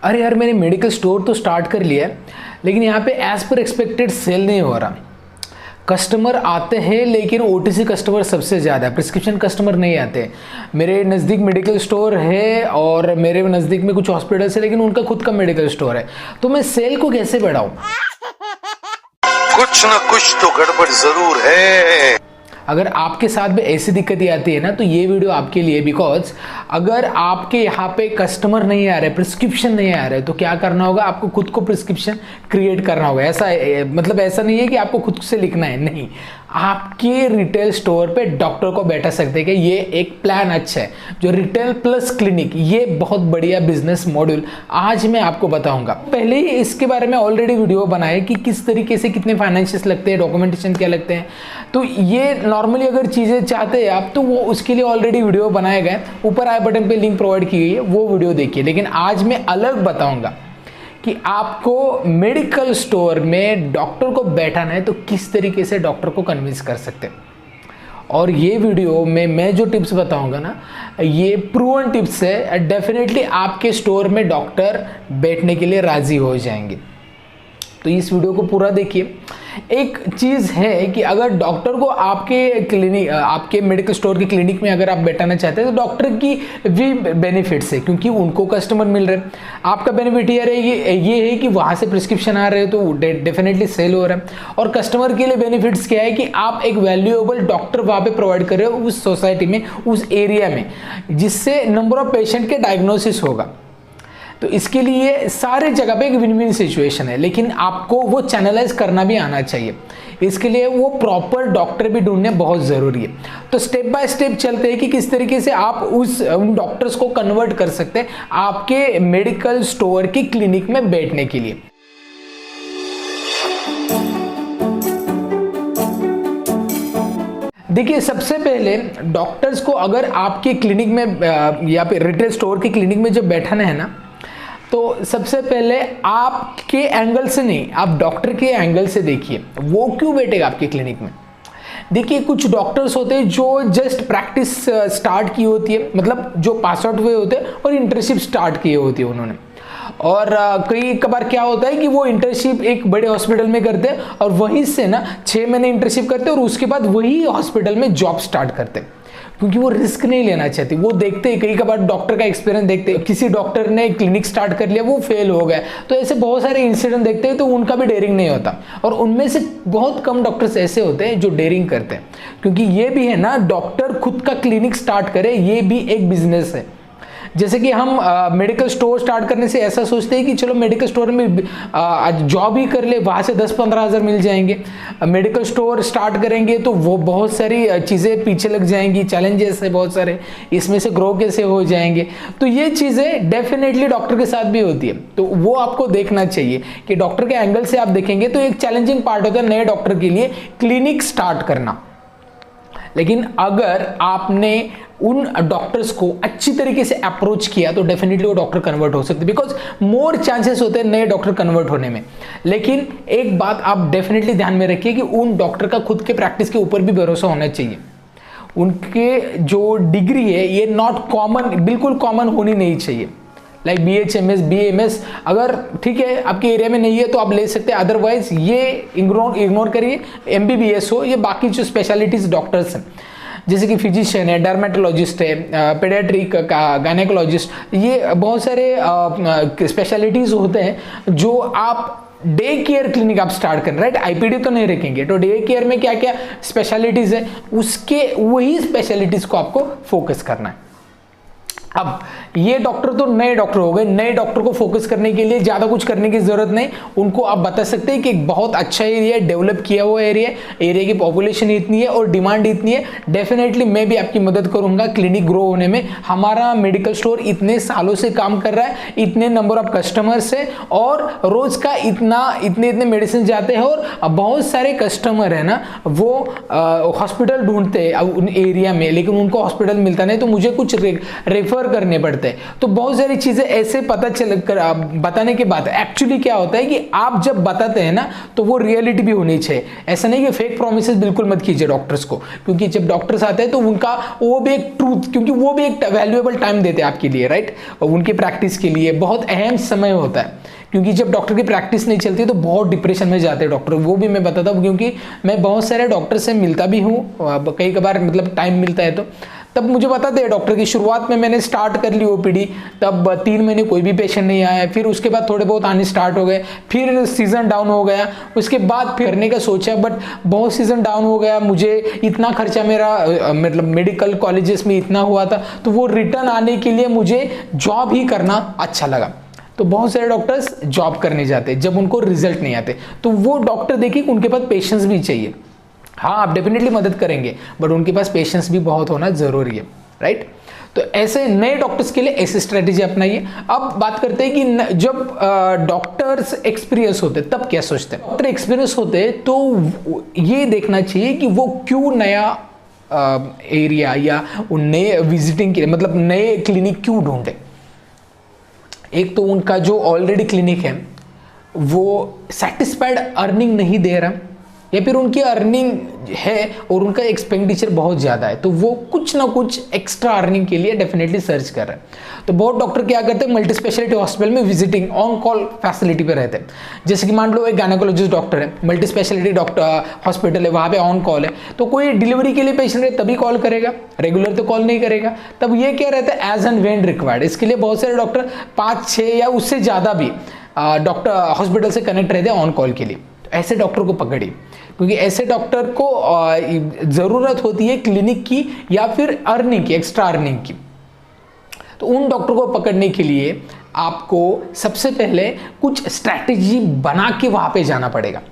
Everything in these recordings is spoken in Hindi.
अरे यार मैंने मेडिकल स्टोर तो स्टार्ट कर लिया है, लेकिन यहाँ पे एज पर एक्सपेक्टेड सेल नहीं हो रहा। कस्टमर आते हैं लेकिन ओटीसी कस्टमर सबसे ज़्यादा है, प्रिस्क्रिप्शन कस्टमर नहीं आते। मेरे नज़दीक मेडिकल स्टोर है और मेरे नज़दीक में कुछ हॉस्पिटल्स है, लेकिन उनका खुद का मेडिकल स्टोर है। तो मैं सेल को कैसे बढ़ाऊँ? कुछ ना कुछ तो गड़बड़ जरूर है। अगर आपके साथ भी ऐसी दिक्कत आती है ना, तो ये वीडियो आपके लिए। बिकॉज अगर आपके यहाँ पे कस्टमर नहीं आ रहे, प्रिस्क्रिप्शन नहीं आ रहे, तो क्या करना होगा? आपको खुद को प्रिस्क्रिप्शन क्रिएट करना होगा। ऐसा मतलब ऐसा नहीं है कि आपको खुद से लिखना है, नहीं, आपके रिटेल स्टोर पे डॉक्टर को बैठा सकते हैं कि ये एक प्लान अच्छा है। जो रिटेल प्लस क्लिनिक, ये बहुत बढ़िया बिजनेस मॉड्यूल आज मैं आपको बताऊंगा। पहले ही इसके बारे में ऑलरेडी वीडियो बनाए कि किस तरीके से कितने फाइनेंशियल्स लगते हैं, डॉक्यूमेंटेशन क्या लगते हैं। तो ये नॉर्मली अगर चीज़ें चाहते हैं आप, तो वो उसके लिए ऑलरेडी वीडियो बनाए गए, ऊपर आई बटन पे लिंक प्रोवाइड की गई है, वो वीडियो देखिए। लेकिन आज मैं अलग बताऊंगा कि आपको मेडिकल स्टोर में डॉक्टर को बैठाना है तो किस तरीके से डॉक्टर को कन्विंस कर सकते हैं। और ये वीडियो में मैं जो टिप्स बताऊंगा ना, ये प्रूवन टिप्स है। डेफिनेटली आपके स्टोर में डॉक्टर बैठने के लिए राजी हो जाएंगे। तो इस वीडियो को पूरा देखिए। एक चीज़ है कि अगर डॉक्टर को आपके क्लिनिक, आपके मेडिकल स्टोर की क्लिनिक में अगर आप बैठाना चाहते हैं, तो डॉक्टर की भी बेनिफिट्स है, क्योंकि उनको कस्टमर मिल रहे हैं। आपका बेनिफिट ये है कि वहाँ से प्रिस्क्रिप्शन आ रहे हैं, तो डेफिनेटली सेल हो रहा है। और कस्टमर के लिए बेनिफिट्स क्या है कि आप एक वैल्यूएबल डॉक्टर वहाँ पे प्रोवाइड कर रहे हो उस सोसाइटी में, उस एरिया में, जिससे नंबर ऑफ पेशेंट के डायग्नोसिस होगा। तो इसके लिए सारे जगह पे एक विन विन सिचुएशन है, लेकिन आपको वो चैनलाइज करना भी आना चाहिए। इसके लिए वो प्रॉपर डॉक्टर भी ढूंढने बहुत ज़रूरी है। तो स्टेप बाय स्टेप चलते हैं कि किस तरीके से आप उन डॉक्टर्स को कन्वर्ट कर सकते हैं आपके मेडिकल स्टोर की क्लिनिक में बैठने के लिए। देखिए, सबसे पहले डॉक्टर्स को अगर आपके क्लिनिक में या फिर रिटेल स्टोर की क्लिनिक में जब बैठाना है ना, तो सबसे पहले आपके एंगल से नहीं, आप डॉक्टर के एंगल से देखिए वो क्यों बैठेगा आपके क्लिनिक में। देखिए, कुछ डॉक्टर्स होते हैं जो जस्ट प्रैक्टिस स्टार्ट की होती है, मतलब जो पास आउट हुए होते हैं और इंटर्नशिप स्टार्ट किए होती है उन्होंने। और कई कबार क्या होता है कि वो इंटर्नशिप एक बड़े हॉस्पिटल में करते हैं और वहीं से ना 6 महीने इंटर्नशिप करते हैं और उसके बाद वही हॉस्पिटल में जॉब स्टार्ट करते हैं, क्योंकि वो रिस्क नहीं लेना चाहते। वो देखते हैं, कई कबार डॉक्टर का एक्सपीरियंस देखते हैं, किसी डॉक्टर ने क्लिनिक स्टार्ट कर लिया, वो फेल हो गया, तो ऐसे बहुत सारे इंसिडेंट देखते हैं, तो उनका भी डेयरिंग नहीं होता। और उनमें से बहुत कम डॉक्टर्स ऐसे होते हैं जो डेयरिंग करते हैं, क्योंकि ये भी है ना, डॉक्टर खुद का क्लिनिक स्टार्ट करे, ये भी एक बिजनेस है। जैसे कि हम मेडिकल स्टोर स्टार्ट करने से ऐसा सोचते हैं कि चलो मेडिकल स्टोर में जॉब ही कर ले, वहाँ से 10-15 हज़ार मिल जाएंगे। मेडिकल स्टोर स्टार्ट करेंगे तो वो बहुत सारी चीज़ें पीछे लग जाएंगी, चैलेंजेस है बहुत सारे, इसमें से ग्रो कैसे हो जाएंगे। तो ये चीज़ें डेफिनेटली डॉक्टर के साथ भी होती है, तो वो आपको देखना चाहिए कि डॉक्टर के एंगल से आप देखेंगे तो एक चैलेंजिंग पार्ट होता है नए डॉक्टर के लिए क्लिनिक स्टार्ट करना। लेकिन अगर आपने उन डॉक्टर्स को अच्छी तरीके से अप्रोच किया तो डेफिनेटली वो डॉक्टर कन्वर्ट हो सकते, बिकॉज मोर चांसेस होते हैं नए डॉक्टर कन्वर्ट होने में। लेकिन एक बात आप डेफिनेटली ध्यान में रखिए कि उन डॉक्टर का खुद के प्रैक्टिस के ऊपर भी भरोसा होना चाहिए। उनके जो डिग्री है ये नॉट कॉमन, बिल्कुल कॉमन होनी नहीं चाहिए। लाइक BHMS, BMS अगर ठीक है आपके एरिया में नहीं है तो आप ले सकते हैं, अदरवाइज ये इग्नोर करिए। MBBS हो, ये बाकी जो स्पेशलिटीज डॉक्टर्स हैं, जैसे कि फिजिशियन है, डर्मेटोलॉजिस्ट है, पेडियाट्रिक का, गायनेकोलॉजिस्ट, ये बहुत सारे स्पेशलिटीज होते हैं जो आप डे केयर क्लिनिक आप स्टार्ट करें, राइट। IPD तो नहीं रखेंगे, तो डे केयर में क्या क्या स्पेशलिटीज है, उसके वही स्पेशलिटीज को आपको फोकस करना है। अब ये डॉक्टर तो नए डॉक्टर हो गए, नए डॉक्टर को फोकस करने के लिए ज़्यादा कुछ करने की ज़रूरत नहीं। उनको आप बता सकते हैं कि एक बहुत अच्छा एरिया है, डेवलप किया हुआ एरिया की पॉपुलेशन इतनी है और डिमांड इतनी है, डेफिनेटली मैं भी आपकी मदद करूंगा क्लिनिक ग्रो होने में। हमारा मेडिकल स्टोर इतने सालों से काम कर रहा है, इतने नंबर ऑफ कस्टमर्स है और रोज़ का इतने मेडिसिन जाते हैं और बहुत सारे कस्टमर है ना, वो हॉस्पिटल ढूंढते हैं उन एरिया में, लेकिन उनको हॉस्पिटल मिलता नहीं, तो मुझे कुछ रेफर कवर करने पड़ते हैं। तो बहुत सारी चीजें ऐसे पता चल कर बताने के बाद एक्चुअली क्या होता है कि आप जब बताते हैं ना तो वो रियलिटी भी होनी चाहिए। ऐसा नहीं कि फेक प्रोमिसेस बिल्कुल मत कीजिए डॉक्टर्स को, क्योंकि जब डॉक्टर्स आते हैं तो उनका वो भी एक ट्रूथ, क्योंकि वो भी एक वैल्यूएबल टाइम देते हैं आपके लिए, राइट, उनकी प्रैक्टिस के लिए बहुत अहम समय होता है। क्योंकि जब डॉक्टर की प्रैक्टिस नहीं चलती तो बहुत डिप्रेशन में जाते हैं डॉक्टर, वो भी मैं बताता हूँ क्योंकि मैं बहुत सारे डॉक्टर से मिलता भी हूँ, कई बार मतलब टाइम मिलता है तो तब मुझे बताते हैं डॉक्टर की शुरुआत में मैंने स्टार्ट कर ली ओपीडी, तब 3 महीने कोई भी पेशेंट नहीं आया, फिर उसके बाद थोड़े बहुत आने स्टार्ट हो गए, फिर सीजन डाउन हो गया, उसके बाद फिर करने का सोचा बट बहुत सीजन डाउन हो गया, मुझे इतना खर्चा मेरा मतलब मेडिकल कॉलेजेस में इतना हुआ था, तो वो रिटर्न आने के लिए मुझे जॉब ही करना अच्छा लगा। तो बहुत सारे डॉक्टर्स जॉब करने जाते जब उनको रिजल्ट नहीं आते, तो वो डॉक्टर देखिए उनके पास पेशेंस भी चाहिए। हाँ, आप डेफिनेटली मदद करेंगे बट उनके पास पेशेंस भी बहुत होना जरूरी है, राइट। तो ऐसे नए डॉक्टर्स के लिए ऐसी स्ट्रेटेजी अपनाइए। अब बात करते हैं कि जब डॉक्टर्स एक्सपीरियंस होते तब क्या सोचते हैं। डॉक्टर एक्सपीरियंस होते तो ये देखना चाहिए कि वो क्यों नया एरिया या नए विजिटिंग के मतलब नए क्लिनिक क्यों ढूंढे। एक तो उनका जो ऑलरेडी क्लिनिक है वो सेटिस्फाइड अर्निंग नहीं दे रहा, या फिर उनकी अर्निंग है और उनका एक्सपेंडिचर बहुत ज़्यादा है, तो वो कुछ ना कुछ एक्स्ट्रा अर्निंग के लिए डेफिनेटली सर्च कर रहे हैं। तो बहुत डॉक्टर क्या करते हैं, मल्टी स्पेशलिटी हॉस्पिटल में विजिटिंग ऑन कॉल फैसिलिटी पे रहते हैं। जैसे कि मान लो एक गायनेकोलॉजिस्ट डॉक्टर है, मल्टी स्पेशलिटी डॉक्टर हॉस्पिटल है, वहाँ पे ऑन कॉल है, तो कोई डिलीवरी के लिए पेशेंट है तभी कॉल करेगा, रेगुलर तो कॉल नहीं करेगा। तब ये क्या रहता है, एज एंड व्हेन रिक्वायर्ड। इसके लिए बहुत सारे डॉक्टर 5-6 या उससे ज़्यादा भी डॉक्टर हॉस्पिटल से कनेक्ट रहते हैं ऑन कॉल के लिए। ऐसे डॉक्टर को पकड़िए, क्योंकि ऐसे डॉक्टर को ज़रूरत होती है क्लिनिक की या फिर अर्निंग की, एक्स्ट्रा अर्निंग की। तो उन डॉक्टर को पकड़ने के लिए आपको सबसे पहले कुछ स्ट्रैटेजी बना के वहाँ पे जाना पड़ेगा।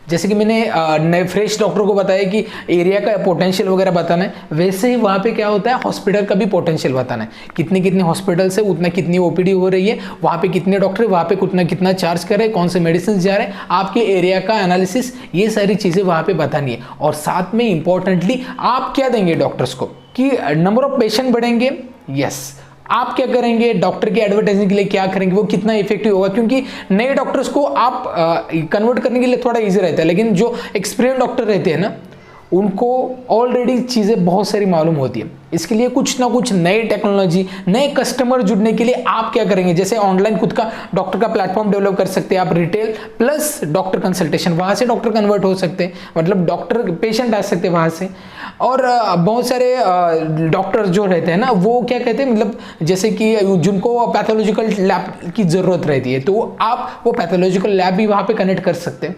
जैसे कि मैंने नए फ्रेश डॉक्टर को बताया कि एरिया का पोटेंशियल वगैरह बताना है, वैसे ही वहाँ पे क्या होता है, हॉस्पिटल का भी पोटेंशियल बताना है। कितने कितने हॉस्पिटल से उतना कितनी ओपीडी हो रही है, वहाँ पे कितने डॉक्टर, वहाँ पे कितना कितना चार्ज कर रहे हैं, कौन से मेडिसिन जा रहे हैं, आपके एरिया का एनालिसिस, ये सारी चीज़ें वहाँ पे बतानी है। और साथ में इंपॉर्टेंटली आप क्या देंगे डॉक्टर्स को कि नंबर ऑफ पेशेंट बढ़ेंगे, यस। आप क्या करेंगे, डॉक्टर के एडवर्टाइजिंग के लिए क्या करेंगे, वो कितना इफेक्टिव होगा, क्योंकि नए डॉक्टर्स को आप कन्वर्ट करने के लिए थोड़ा इजी रहता है, लेकिन जो एक्सपीरियंस डॉक्टर रहते हैं ना उनको ऑलरेडी चीज़ें बहुत सारी मालूम होती है। इसके लिए कुछ ना कुछ नई टेक्नोलॉजी, नए कस्टमर जुड़ने के लिए आप क्या करेंगे, जैसे ऑनलाइन खुद का डॉक्टर का प्लेटफॉर्म डेवलप कर सकते हैं आप, रिटेल प्लस डॉक्टर कंसल्टेशन, वहाँ से डॉक्टर कन्वर्ट हो सकते हैं, मतलब डॉक्टर पेशेंट आ सकते हैं वहाँ से। और बहुत सारे डॉक्टर जो रहते हैं ना वो क्या कहते हैं, मतलब जैसे कि जिनको पैथोलॉजिकल लैब की ज़रूरत रहती है तो आप वो पैथोलॉजिकल लैब भी वहाँ पे कनेक्ट कर सकते हैं,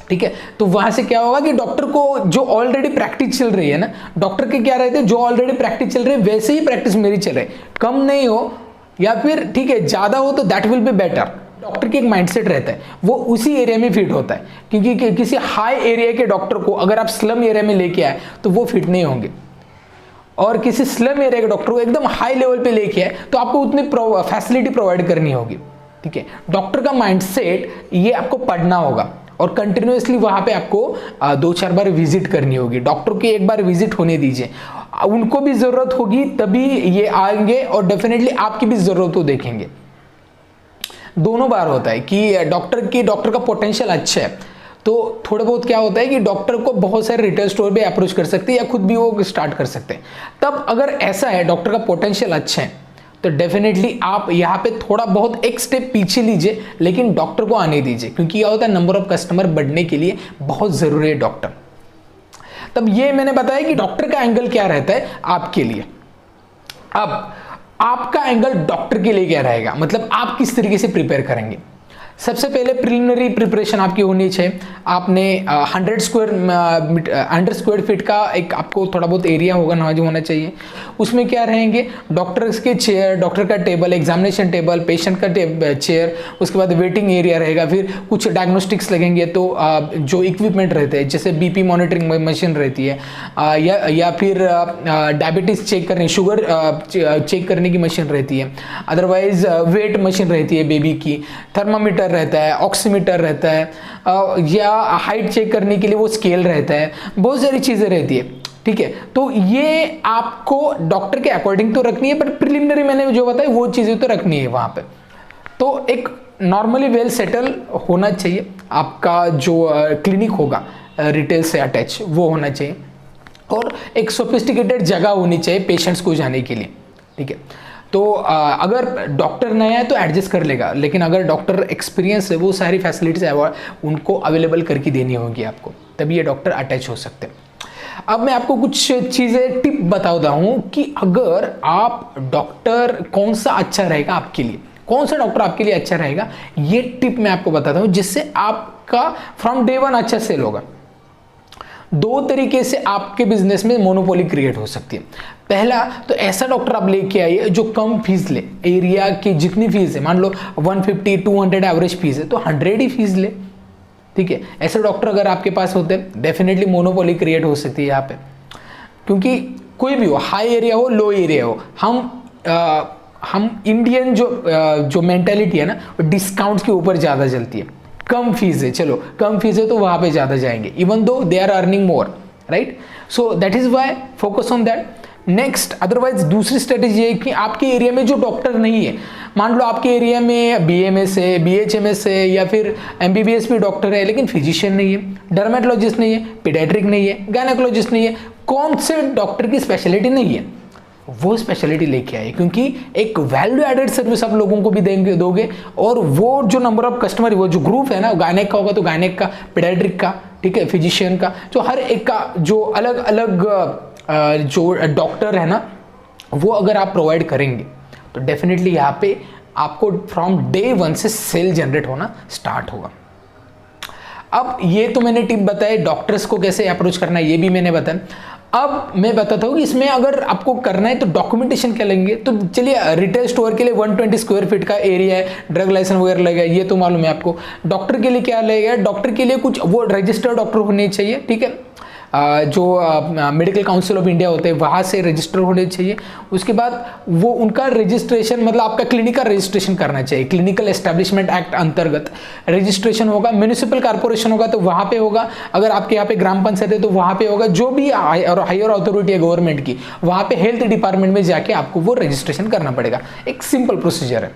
ठीक है। तो वहां से क्या होगा कि डॉक्टर को जो ऑलरेडी प्रैक्टिस चल रही है ना, डॉक्टर के क्या रहते हैं, जो ऑलरेडी प्रैक्टिस चल रही है वैसे ही प्रैक्टिस मेरी चल रही है, कम नहीं हो या फिर ठीक है ज़्यादा हो तो that will be better. Doctor की एक माइंडसेट रहता है, वो उसी एरिया में फिट होता है, क्योंकि किसी हाई एरिया के डॉक्टर को अगर आप स्लम एरिया में लेके आए तो वो फिट नहीं होंगे, और किसी स्लम एरिया के डॉक्टर को एकदम हाई लेवल पे लेके आए तो आपको उतनी फैसिलिटी प्रोवाइड करनी होगी, ठीक है। डॉक्टर का माइंडसेट ये आपको पढ़ना होगा और कंटिन्यूसली वहाँ पे आपको 2-4 बार विजिट करनी होगी। डॉक्टर की एक बार विजिट होने दीजिए, उनको भी ज़रूरत होगी तभी ये आएंगे और डेफिनेटली आपकी भी ज़रूरत हो देखेंगे। दोनों बार होता है कि डॉक्टर का पोटेंशियल अच्छा है तो थोड़ा बहुत क्या होता है कि डॉक्टर को बहुत सारे रिटेल स्टोर पे अप्रोच कर सकते हैं या खुद भी वो स्टार्ट कर सकते हैं। तब अगर ऐसा है डॉक्टर का पोटेंशियल अच्छा है तो डेफिनेटली आप यहाँ पे थोड़ा बहुत एक स्टेप पीछे लीजिए, लेकिन डॉक्टर को आने दीजिए, क्योंकि क्या होता है नंबर ऑफ कस्टमर बढ़ने के लिए बहुत ज़रूरी है डॉक्टर। तब ये मैंने बताया कि डॉक्टर का एंगल क्या रहता है आपके लिए। अब आपका एंगल डॉक्टर के लिए क्या रहेगा, मतलब आप किस तरीके से प्रिपेयर करेंगे। सबसे पहले प्रिलिमिनरी प्रिपरेशन आपकी होनी चाहिए। आपने 100 स्क्वायर फीट का एक आपको थोड़ा बहुत एरिया होना चाहिए। उसमें क्या रहेंगे, डॉक्टर्स के चेयर, डॉक्टर का टेबल, एग्जामिनेशन टेबल, पेशेंट का चेयर, उसके बाद वेटिंग एरिया रहेगा, फिर कुछ डायग्नोस्टिक्स लगेंगे तो जो इक्विपमेंट रहते हैं जैसे बीपी मॉनिटरिंग मशीन रहती है या फिर डायबिटीज़ चेक करने, शुगर चेक करने की मशीन रहती है, अदरवाइज वेट मशीन रहती है बेबी की, थर्मामीटर रहता है, ऑक्सीमीटर रहता है, या हाइट चेक करने के लिए वो स्केल रहता है, बहुत सारी चीज़ें रहती है। ठीक है। तो ये आपको डॉक्टर के अकॉर्डिंग तो रखनी है, बट प्रिलिमिनरी मैंने जो बताया वो चीज़ें तो रखनी है वहाँ पे। तो एक नॉर्मली वेल सेटल होना चाहिए आपका जो क्लिनिक होगा रिटेल से अटैच, वो होना चाहिए, और एक सोफिस्टिकेटेड जगह होनी चाहिए पेशेंट्स को जाने के लिए, ठीक है। तो अगर डॉक्टर नया है तो एडजस्ट कर लेगा, लेकिन अगर डॉक्टर एक्सपीरियंस है वो सारी फैसिलिटीज उनको अवेलेबल करके देनी होगी आपको, तभी ये डॉक्टर अटैच हो सकते हैं। अब मैं आपको कुछ चीज़ें टिप बताता हूँ कि अगर आप डॉक्टर कौन सा अच्छा रहेगा आपके लिए, कौन सा डॉक्टर आपके लिए अच्छा रहेगा, ये टिप मैं आपको बताता हूँ जिससे आपका फ्रॉम डे वन अच्छा सेल होगा। दो तरीके से आपके बिजनेस में मोनोपोली क्रिएट हो सकती है। पहला तो ऐसा डॉक्टर आप लेके आइए जो कम फीस ले, एरिया की जितनी फीस है, मान लो 150 200 एवरेज फीस है तो 100 ही फीस ले, ठीक है। ऐसे डॉक्टर अगर आपके पास होते हैं डेफिनेटली मोनोपोली क्रिएट हो सकती है यहाँ पे, क्योंकि कोई भी हो, हाई एरिया हो लो एरिया हो, हम इंडियन जो मेंटेलिटी है ना, डिस्काउंट्स के ऊपर ज़्यादा चलती है। कम फीस है, चलो कम फीस है तो वहाँ पे ज़्यादा जाएंगे, even though they are earning more, right. So that is why focus on that. Next, otherwise दूसरी स्ट्रेटेजी है कि आपके एरिया में जो डॉक्टर नहीं है, मान लो आपके एरिया में BMS है, BHMS है, या फिर MBBS भी डॉक्टर है लेकिन फिजिशियन नहीं है, डर्मेटोलॉजिस्ट नहीं है, पीडियाट्रिक नहीं है, गायनेकोलॉजिस्ट नहीं है, कौन से डॉक्टर की स्पेशलिटी नहीं है, वो स्पेशलिटी लेके आए, क्योंकि एक वैल्यू एडेड सर्विस आप लोगों को भी देंगे दोगे, और वो जो नंबर ऑफ कस्टमर, वो जो ग्रुप है ना, गायनेक का होगा तो गायनेक का, पीडियाट्रिक का, ठीक है, फिजिशियन का, जो हर एक का जो अलग अलग जो डॉक्टर है ना, वो अगर आप प्रोवाइड करेंगे तो डेफिनेटली यहाँ पे आपको फ्रॉम डे वन से सेल जनरेट होना स्टार्ट होगा। अब ये तो मैंने टिप बताए, डॉक्टर्स को कैसे अप्रोच करना है ये भी मैंने बताया। अब मैं बताता हूँ कि इसमें अगर आपको करना है तो डॉक्यूमेंटेशन क्या लेंगे। तो चलिए, रिटेल स्टोर के लिए 120 स्क्वायर फीट का एरिया है, ड्रग लाइसेंस वगैरह लगेगा, ये तो मालूम है आपको। डॉक्टर के लिए क्या लगेगा, डॉक्टर के लिए कुछ वो रजिस्टर्ड डॉक्टर होने चाहिए, ठीक है, जो मेडिकल काउंसिल ऑफ इंडिया होते हैं वहाँ से रजिस्टर होने चाहिए। उसके बाद वो उनका रजिस्ट्रेशन, मतलब आपका क्लिनिक का रजिस्ट्रेशन करना चाहिए, क्लिनिकल एस्टेब्लिशमेंट एक्ट अंतर्गत रजिस्ट्रेशन होगा। म्यूनिसिपल कॉर्पोरेशन होगा तो वहाँ पे होगा, अगर आपके यहाँ पे ग्राम पंचायत है तो वहाँ पे होगा, जो भी हायर अथॉरिटी है गवर्नमेंट की, वहाँ पे हेल्थ डिपार्टमेंट में जाके आपको वो रजिस्ट्रेशन करना पड़ेगा। एक सिंपल प्रोसीजर है,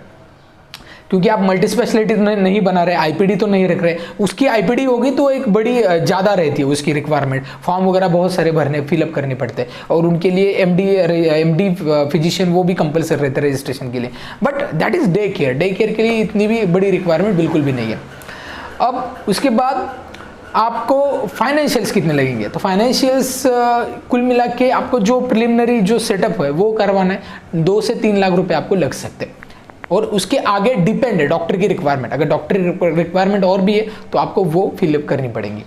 क्योंकि आप मल्टी स्पेशलिटी नहीं बना रहे, IPD तो नहीं रख रहे। उसकी IPD होगी तो एक बड़ी ज़्यादा रहती है उसकी रिक्वायरमेंट, फॉर्म वगैरह बहुत सारे भरने फिलअप करने पड़ते हैं, और उनके लिए MD फिजिशियन वो भी कंपलसरी रहते हैं रजिस्ट्रेशन के लिए। But that is day care के लिए इतनी भी बड़ी रिक्वायरमेंट बिल्कुल भी नहीं है। अब उसके बाद आपको फाइनेंशियल्स कितने लगेंगे, तो फाइनेंशियल्स कुल मिला के आपको जो प्रिलिमिनरी जो सेटअप है वो करवाना है, 2 से 3 लाख रुपए आपको लग सकते हैं। और उसके आगे डिपेंड है डॉक्टर की रिक्वायरमेंट, अगर डॉक्टर की रिक्वायरमेंट और भी है तो आपको वो फिलअप करनी पड़ेगी।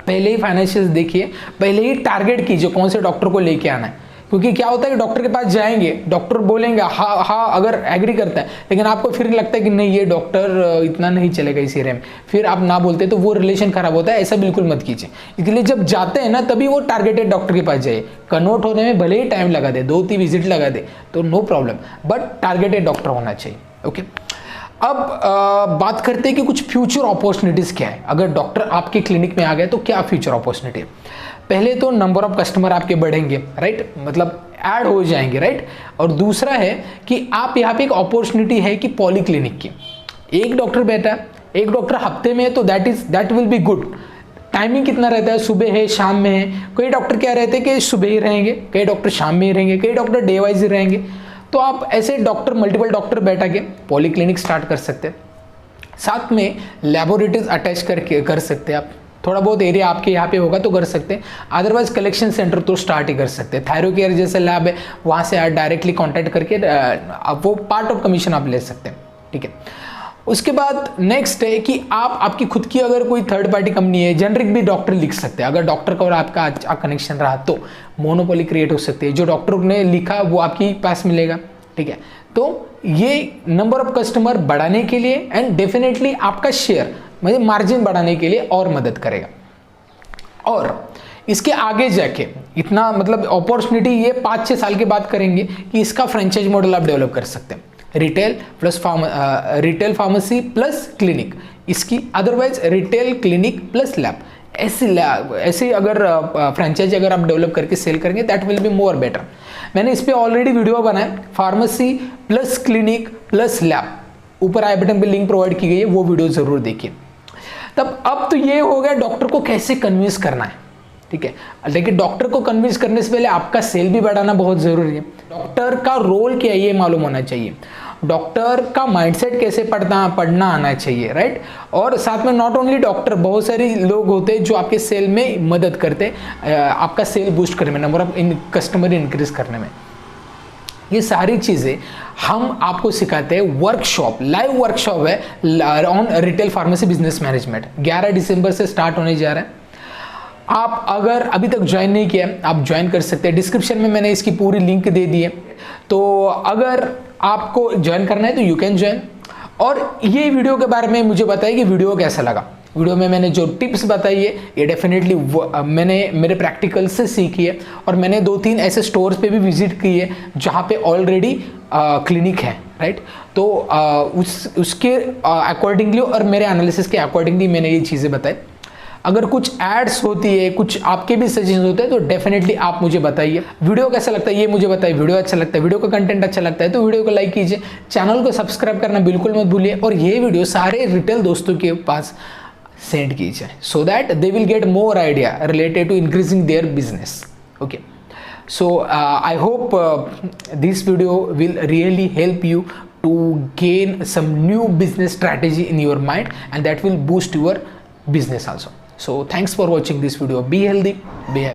पहले ही फाइनेंशियल्स देखिए, पहले ही टारगेट कीजिए कौन से डॉक्टर को लेके आना है, क्योंकि क्या होता है कि डॉक्टर के पास जाएंगे, डॉक्टर बोलेंगे हाँ हाँ, अगर एग्री करता है, लेकिन आपको फिर लगता है कि नहीं ये डॉक्टर इतना नहीं चलेगा इस एरिया में, फिर आप ना बोलते तो वो रिलेशन खराब होता है। ऐसा बिल्कुल मत कीजिए। इसलिए जब जाते हैं ना तभी वो टारगेटेड डॉक्टर के पास जाइए। कन्वर्ट होने में भले ही टाइम लगा दे, 2-3 विजिट लगा दे तो no problem, but targeted doctor होना चाहिए। ओके, अब बात करते हैं कि कुछ फ्यूचर अपॉर्चुनिटीज़ क्या है। अगर डॉक्टर आपके क्लिनिक में आ गए तो क्या फ्यूचर अपॉर्चुनिटी है। पहले तो नंबर ऑफ कस्टमर आपके बढ़ेंगे, राइट, मतलब ऐड हो जाएंगे, राइट। और दूसरा है कि आप यहाँ पे एक अपॉर्चुनिटी है कि पॉली क्लिनिक की, एक डॉक्टर बैठा है, एक डॉक्टर हफ्ते में है तो that will be good. Timing कितना रहता है, सुबह है शाम में है। कई डॉक्टर क्या रहते हैं कि सुबह ही रहेंगे, कई डॉक्टर शाम में ही रहेंगे, कई डॉक्टर डे वाइज ही रहेंगे। तो आप ऐसे डॉक्टर मल्टीपल डॉक्टर बैठा के पॉली क्लिनिक स्टार्ट कर सकते हैं। साथ में लैबोरेटरीज अटैच करके कर सकते हैं आप, थोड़ा बहुत एरिया आपके यहाँ पे होगा तो कर सकते हैं। अदरवाइज कलेक्शन सेंटर तो स्टार्ट ही कर सकते हैं। थायरो केयर जैसे लैब है वहाँ से आप डायरेक्टली कॉन्टैक्ट करके आप वो पार्ट ऑफ कमीशन आप ले सकते हैं, ठीक है। उसके बाद नेक्स्ट है कि आप आपकी खुद की अगर कोई थर्ड पार्टी कंपनी है, जेनरिक भी डॉक्टर लिख सकते हैं। अगर डॉक्टर का और आपका अच्छा कनेक्शन रहा तो मोनोपोली क्रिएट हो सकती है। जो डॉक्टर ने लिखा वो आपके पास मिलेगा, ठीक है। तो ये नंबर ऑफ कस्टमर बढ़ाने के लिए एंड डेफिनेटली आपका शेयर मतलब मार्जिन बढ़ाने के लिए और मदद करेगा। और इसके आगे जाके इतना मतलब अपॉर्चुनिटी ये 5-6 साल के बाद करेंगे कि इसका फ्रेंचाइज मॉडल आप डेवलप कर सकते हैं। रिटेल फार्मेसी प्लस क्लिनिक इसकी, otherwise retail clinic plus lab, ऐसे अगर फ्रेंचाइजी अगर आप डेवलप करके सेल करेंगे that will be more better. मैंने इस पर ऑलरेडी वीडियो बनाया, pharmacy plus clinic plus lab, ऊपर आई बटन पे लिंक प्रोवाइड की गई है, वो वीडियो जरूर देखिए। तब अब तो ये हो गया डॉक्टर को कैसे कन्विंस करना है, ठीक है। लेकिन डॉक्टर को कन्विंस करने से पहले आपका सेल भी बढ़ाना बहुत जरूरी है। डॉक्टर का रोल क्या है ये मालूम होना चाहिए, डॉक्टर का माइंडसेट कैसे पढ़ना आना चाहिए, राइट। और साथ में नॉट ओनली डॉक्टर, बहुत सारे लोग होते हैं जो आपके सेल में मदद करते हैं, आपका सेल बूस्ट करने में, नंबर ऑफ कस्टमर इंक्रीज करने में। ये सारी चीज़ें हम आपको सिखाते हैं। वर्कशॉप, लाइव वर्कशॉप है on retail pharmacy business management, 11 दिसंबर से स्टार्ट होने जा रहा है। आप अगर अभी तक ज्वाइन नहीं किया आप ज्वाइन कर सकते हैं, डिस्क्रिप्शन में मैंने इसकी पूरी लिंक दे दी है, तो अगर आपको ज्वाइन करना है तो यू कैन ज्वाइन। और ये वीडियो के बारे में मुझे बताइए कि वीडियो कैसा लगा। वीडियो में मैंने जो टिप्स बताई है ये डेफिनेटली मैंने मेरे प्रैक्टिकल से सीखी है, और मैंने 2-3 ऐसे स्टोर्स पे भी विजिट की है जहाँ पे ऑलरेडी क्लिनिक है, राइट। तो उसके अकॉर्डिंगली और मेरे एनालिसिस के अकॉर्डिंगली मैंने ये चीज़ें बताई। अगर कुछ एड्स होती है, कुछ आपके भी सजेशन होते हैं तो डेफिनेटली आप मुझे बताइए। वीडियो कैसा लगता है ये मुझे बताइए, वीडियो अच्छा लगता है, वीडियो का कंटेंट अच्छा लगता है तो वीडियो को लाइक कीजिए, चैनल को सब्सक्राइब करना बिल्कुल मत भूलिए, और ये वीडियो सारे रिटेल दोस्तों के पास सेंड कीजिए so that they will get more idea related to increasing their business. Okay, so I hope this video will really help you to gain some new business strategy in your mind, and that will boost your business also. So thanks for watching this video. Be healthy, be happy.